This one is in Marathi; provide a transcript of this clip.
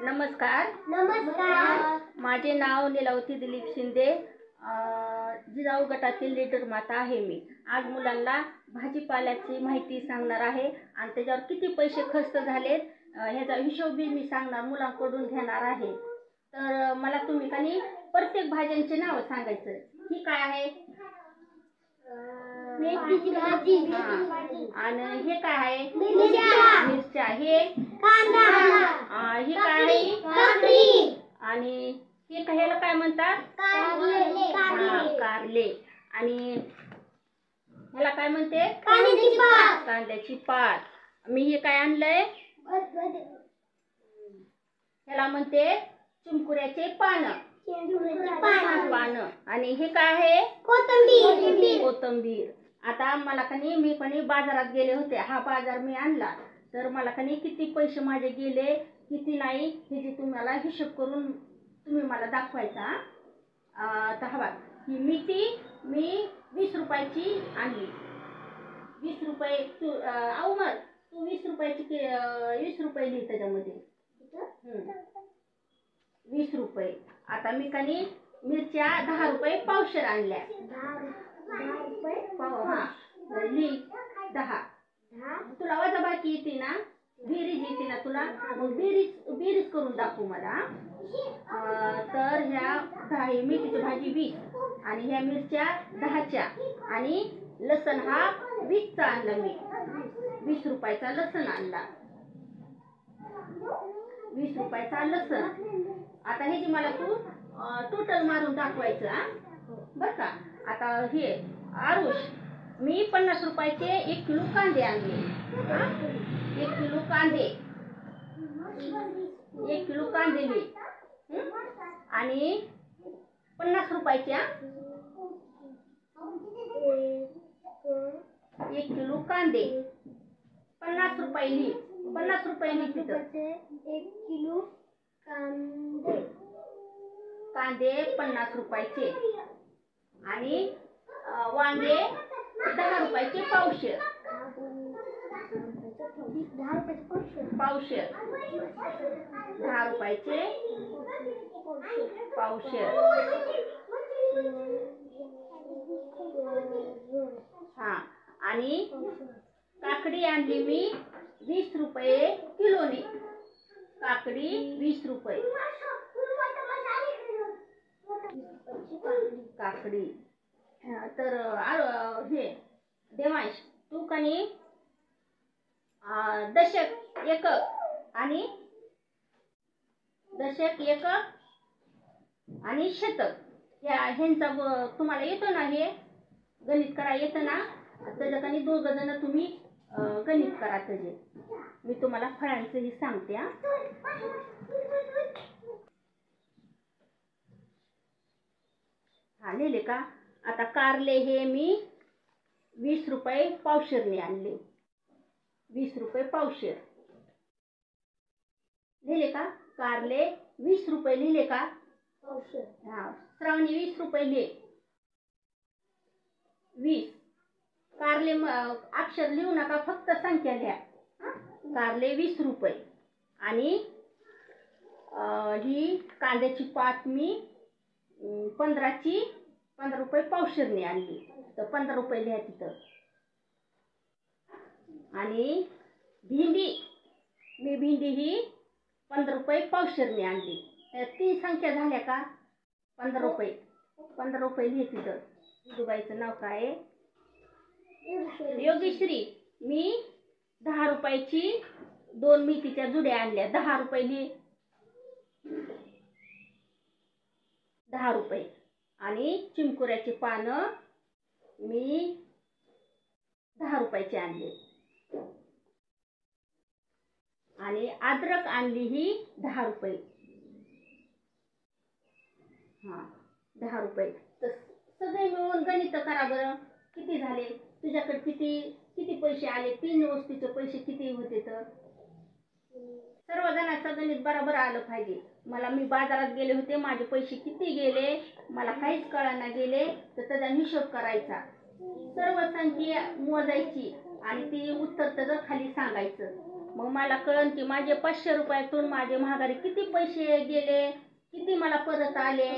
नमस्कार. नमस्कार. माझे नाव नीलावती दिलीप शिंदे. जिजाऊ गटातील लीडर माता आहे मी. आज मुलांना भाजीपाल्याची माहिती सांगणार आहे आणि त्याच्यावर किती पैसे खर्च झालेत ह्याचा हिशोबही मी सांगणार, मुलांकडून घेणार आहे. तर मला तुम्ही काही प्रत्येक भाज्यांचे नाव सांगायचं. ही काय आहे? मेथीची भाजी. आणि हे काय आहे? मिरच्या. हे कांदा. ही काय आहे? काकडी. आणि हे ह्याला काय म्हणतात? कारले. आणि ह्याला काय म्हणते? कांद्याची पात. मी हे काय आणलंय? ह्याला म्हणते चिमकुऱ्याचे पानं. आणि हे काय आहे? कोथिंबीर. आता मला मी बाजारात गेले होते. हा बाजार मी आणला, तर मला किती पैसे माझे गेले किती नाही हे जे तुम्हाला हिशोब करून तुम्ही मला दाखवायचा. तर हवा ही मेथी मी 20 रुपयाची आणली. 20 रुपये. तू अवमत तू 20 रुपयाची 20 रुपये लिहि त्याच्यामध्ये. 20 रुपये. आता मी मिरच्या 10 रुपये पावशेर आणल्या. 10 लिहि. 10. तुला वजाबाकी येते ना, बेरीज येते ना तुला, मग बेरीज करून दाखवू मला. तर ह्या मेथीची भाजी 20 आणि ह्या मिरच्या 10च्या आणि लसण हा 20चा आणला मी. 20 रुपयाचा लसण आणला. 20 रुपयाचा लसण. आता हे जी मला तू टोटल मारून दाखवायचं बर का. आता हे आरुष मी 50 रुपयाचे 1 किलो कांदे आणले. 1 किलो कांदे. 1 किलो कांदे मी. आणि 50 रुपयाच्या 1 किलो कांदे. 50 रुपये लिहि. 50 रुपये लिहि तिथं. 1 किलो कांदे 50 रुपयाचे. आणि वांगे 10 रुपयाचे पावशेर. पावशेर 10 रुपयाचे पावशेर. हा. आणि काकडी आणली मी 20 रुपये किलोने. काकडी 20 रुपये. काकडी. तर हे देवांश तू दशक एकक आणि शतक ह्यांचा तुम्हाला येतो ना, हे गणित करा येतं ना, त्याचं दोघ जण तुम्ही गणित करा. त्याचे मी तुम्हाला फळांचंही सांगते. हा लिहिले का? आता कारले हे मी 20 रुपये पावशेरने आणले. 20 रुपये पावशेर लिहिले का? कारले 20 रुपये लिहिले का? हा. श्रावणी 20 रुपये लिहे. 20. कारले अक्षर लिहू नका, फक्त संख्या लिहा. कारले 20 रुपये. आणि ही कांद्याची पात मी 15 रुपये पावशेरने आणली. तर 15 रुपये लिहा तिथं. आणि भेंडी ही 15 रुपये पावशेरने आणली. त्या 3 संख्या झाल्या का? 15 रुपये लिहि तिथं. दुबाईचं नाव काय? योगेश्वरी. मी 10 रुपयाची 2 मेथीच्या जुड्या आणल्या. 10 रुपये लिहि. 10 रुपये. आणि चिमकुऱ्याची पानं मी 10 रुपयाची आणली. आणि अद्रक आणली ही 10 रुपये. हा 10 रुपये. तर सगळे मिळून गणित करा बरं. किती झाले? तुझ्याकडे किती पैसे आले? 3 वस्तूचे पैसे किती होते? तर सर्वजणांचं गणित बरोबर आलं पाहिजे. मी बाजारात गेले होते, माझे पैसे किती गेले मला काहीच कळना गेले. तर त्याचा हिशोब करायचा, सर्व संख्या मोजायची आणि ती उत्तर त्याचं खाली सांगायचं. मग मला कळन की माझे 500 रुपयातून माझे महागारी किती पैसे गेले, किती मला परत आले.